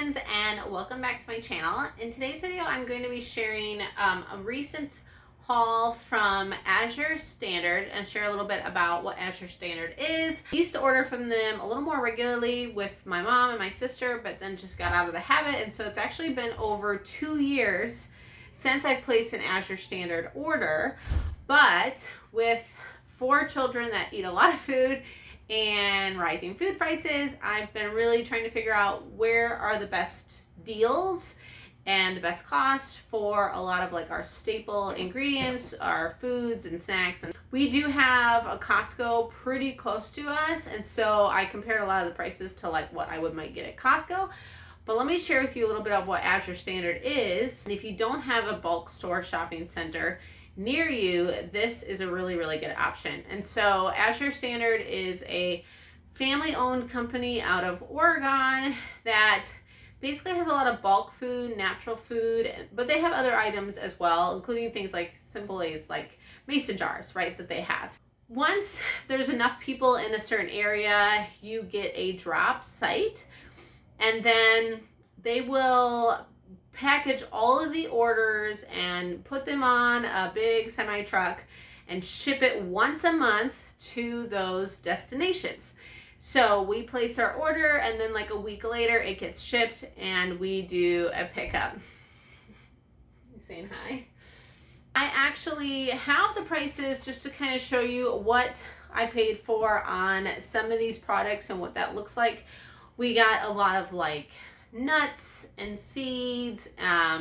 friends, and welcome back to my channel. In today's video I'm going to be sharing a recent haul from AZURE Standard and share a little bit about what AZURE Standard is. I used to order from them a little more regularly with my mom and my sister, but then just got out of the habit, and so it's actually been over 2 years since I've placed an AZURE Standard order. But with 4 children that eat a lot of food and rising food prices, I've been really trying to figure out where are the best deals and the best cost for a lot of like our staple ingredients, our foods and snacks. And we do have a Costco pretty close to us, and so I compared a lot of the prices to like what I might get at Costco. But let me share with you a little bit of what AZURE Standard is. And if you don't have a bulk store shopping center near you, this is a really good option. And so AZURE Standard is a family-owned company out of Oregon that basically has a lot of bulk food, natural food, but they have other items as well, including things like simple as like mason jars, right, that they have. Once there's enough people in a certain area, you get a drop site, and then they will package all of the orders and put them on a big semi truck and ship it once a month to those destinations. So we place our order, and then like a week later it gets shipped and we do a pickup. You saying hi? I actually have the prices just to kind of show you what I paid for on some of these products and what that looks like. We got a lot of like nuts and seeds,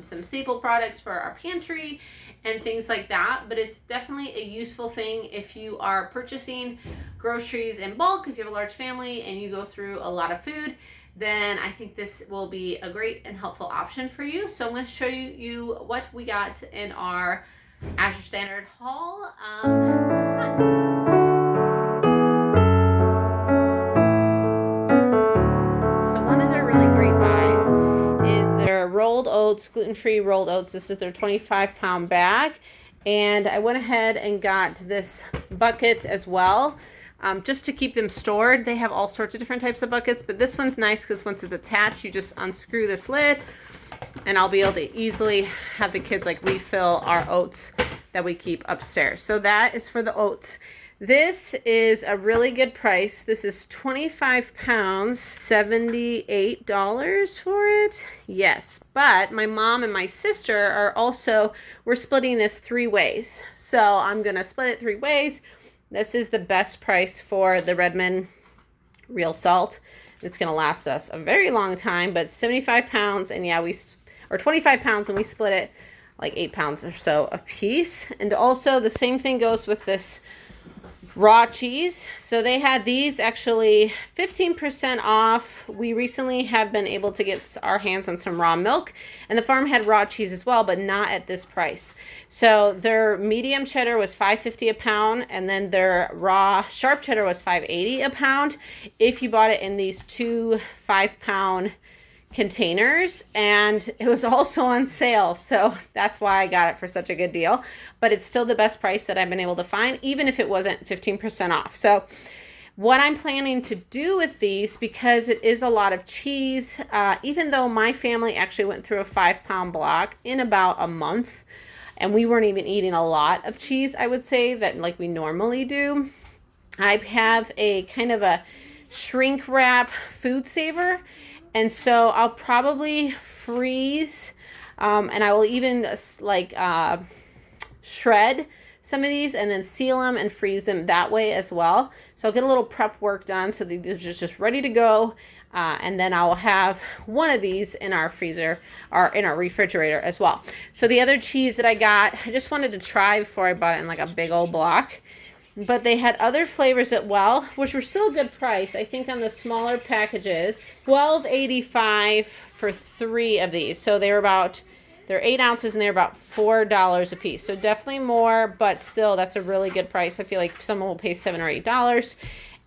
some staple products for our pantry and things like that, but it's definitely a useful thing if you are purchasing groceries in bulk. If you have a large family and you go through a lot of food, then I think this will be a great and helpful option for you. So I'm going to show you what we got in our AZURE Standard haul this month. Rolled oats, gluten-free rolled oats. This is their 25-pound bag, and I went ahead and got this bucket as well, just to keep them stored. They have all sorts of different types of buckets, but this one's nice because once it's attached, you just unscrew this lid, and I'll be able to easily have the kids like refill our oats that we keep upstairs. So that is for the oats. This is a really good price. This is 25 pounds, $78 for it. Yes, but my mom and my sister are also, we're splitting this 3 ways. So I'm going to split it 3 ways. This is the best price for the Redmond real salt. It's going to last us a very long time, but 75 pounds, and yeah, or 25 pounds, and we split it like 8 pounds or so a piece. And also the same thing goes with this raw cheese. So they had these actually 15% off. We recently have been able to get our hands on some raw milk, and the farm had raw cheese as well, but not at this price. So their medium cheddar was $5.50 a pound, and then their raw sharp cheddar was $5.80 a pound if you bought it in these 2 5-pound containers, and it was also on sale, so that's why I got it for such a good deal. But it's still the best price that I've been able to find, even if it wasn't 15% off. So what I'm planning to do with these, because it is a lot of cheese, even though my family actually went through a 5-pound block in about a month, and we weren't even eating a lot of cheese, I would say, that like we normally do, I have a kind of a shrink wrap food saver. And so I'll probably freeze, and I will even like shred some of these and then seal them and freeze them that way as well. So I'll get a little prep work done so these are just ready to go. And then I'll have one of these in our freezer or in our refrigerator as well. So the other cheese that I got, I just wanted to try before I bought it in like a big old block. But they had other flavors as well, which were still a good price. I think on the smaller packages, $12.85 for 3 of these. So they're 8 ounces and they're about $4 a piece. So definitely more, but still that's a really good price. I feel like someone will pay $7 or $8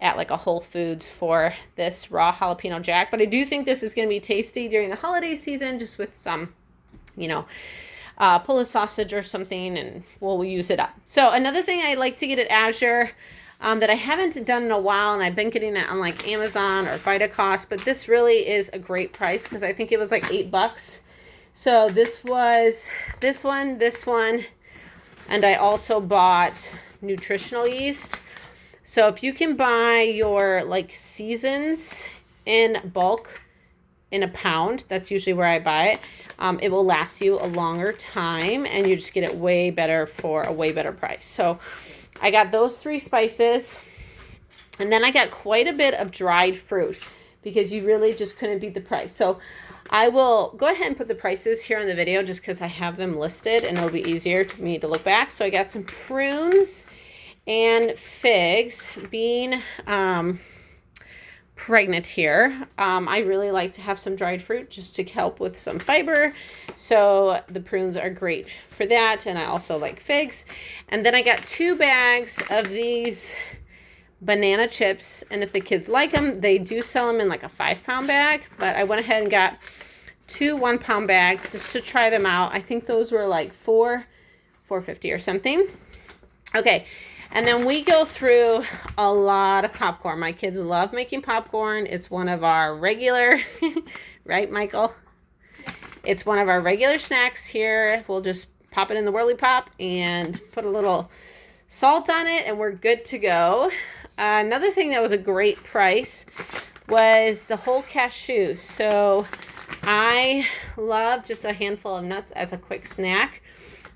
at like a Whole Foods for this raw jalapeno jack. But I do think this is going to be tasty during the holiday season, just with some, pull a sausage or something, and we'll use it up. So another thing I like to get at AZURE, that I haven't done in a while, and I've been getting it on like Amazon or Vitacost, but this really is a great price because I think it was like $8. So this was this one, and I also bought nutritional yeast. So if you can buy your like seasons in bulk in a pound, that's usually where I buy it. It will last you a longer time, and you just get it way better for a way better price. So I got those 3 spices, and then I got quite a bit of dried fruit because you really just couldn't beat the price. So I will go ahead and put the prices here on the video just because I have them listed and it'll be easier for me to look back. So I got some prunes and figs. Being pregnant here, I really like to have some dried fruit just to help with some fiber. So the prunes are great for that, and I also like figs. And then I got 2 bags of these banana chips, and if the kids like them, they do sell them in like a 5-pound bag, but I went ahead and got 2 1-pound bags just to try them out. I think those were like $4.50 or something. Okay, and then we go through a lot of popcorn. My kids love making popcorn. It's one of our regular, right, Michael? It's one of our regular snacks here. We'll just pop it in the Whirly Pop and put a little salt on it, and we're good to go. Another thing that was a great price was the whole cashews. So I love just a handful of nuts as a quick snack.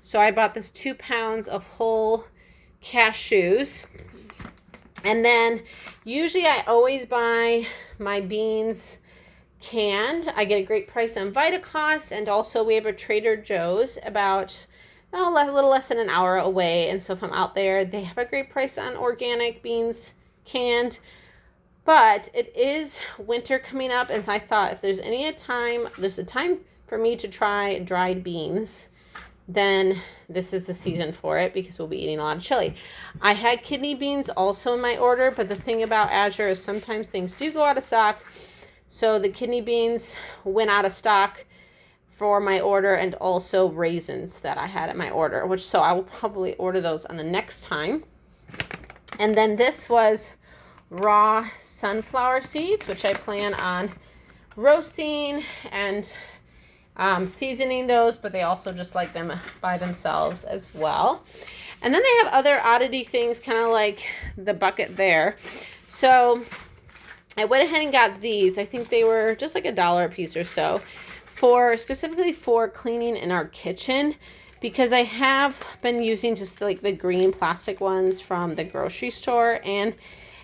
So I bought this 2 pounds of whole cashews. And then usually I always buy my beans canned. I get a great price on Vitacost, and also we have a Trader Joe's about a little less than an hour away, and so if I'm out there, they have a great price on organic beans canned. But it is winter coming up, and so I thought if there's a time for me to try dried beans, then this is the season for it because we'll be eating a lot of chili. I had kidney beans also in my order, but the thing about Azure is sometimes things do go out of stock. So the kidney beans went out of stock for my order, and also raisins that I had at my order, so I will probably order those on the next time. And then this was raw sunflower seeds, which I plan on roasting and seasoning those, but they also just like them by themselves as well. And then they have other oddity things, kind of like the bucket there. So I went ahead and got these. I think they were just like $1 a piece or so, specifically for cleaning in our kitchen, because I have been using just like the green plastic ones from the grocery store, and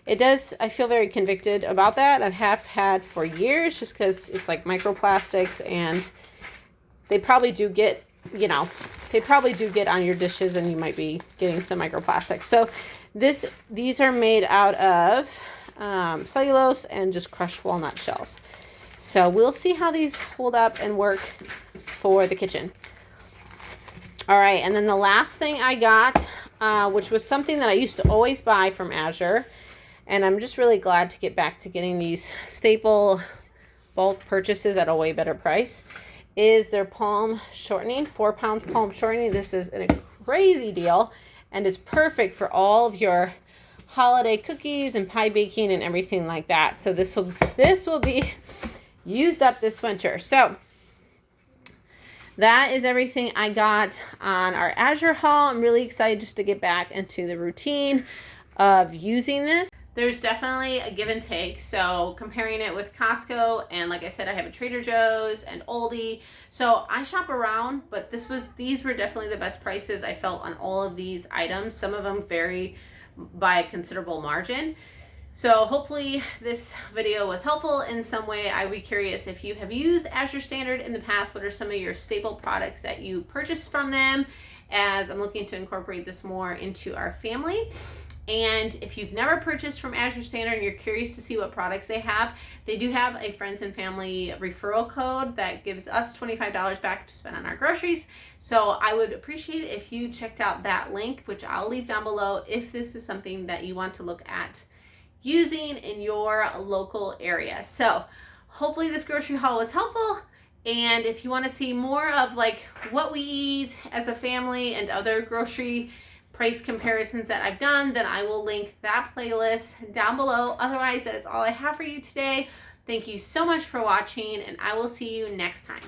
I feel very convicted about that. I have had for years just because it's like microplastics, and they probably do get on your dishes, and you might be getting some microplastics. So these are made out of cellulose and just crushed walnut shells. So we'll see how these hold up and work for the kitchen. All right, and then the last thing I got, which was something that I used to always buy from Azure, and I'm just really glad to get back to getting these staple bulk purchases at a way better price, is their palm shortening, 4 pounds palm shortening. This is a crazy deal, and it's perfect for all of your holiday cookies and pie baking and everything like that. So this will be used up this winter. So that is everything I got on our Azure haul. I'm really excited just to get back into the routine of using this. There's definitely a give and take. So comparing it with Costco, and like I said, I have a Trader Joe's and Aldi. So I shop around, but these were definitely the best prices I felt on all of these items. Some of them vary by a considerable margin. So hopefully this video was helpful in some way. I would be curious if you have used Azure Standard in the past. What are some of your staple products that you purchased from them, as I'm looking to incorporate this more into our family. And if you've never purchased from Azure Standard and you're curious to see what products they do have a friends and family referral code that gives us $25 back to spend on our groceries. So I would appreciate it if you checked out that link, which I'll leave down below, if this is something that you want to look at using in your local area. So hopefully this grocery haul was helpful. And if you want to see more of like what we eat as a family and other grocery price comparisons that I've done, then I will link that playlist down below. Otherwise, that is all I have for you today. Thank you so much for watching, and I will see you next time.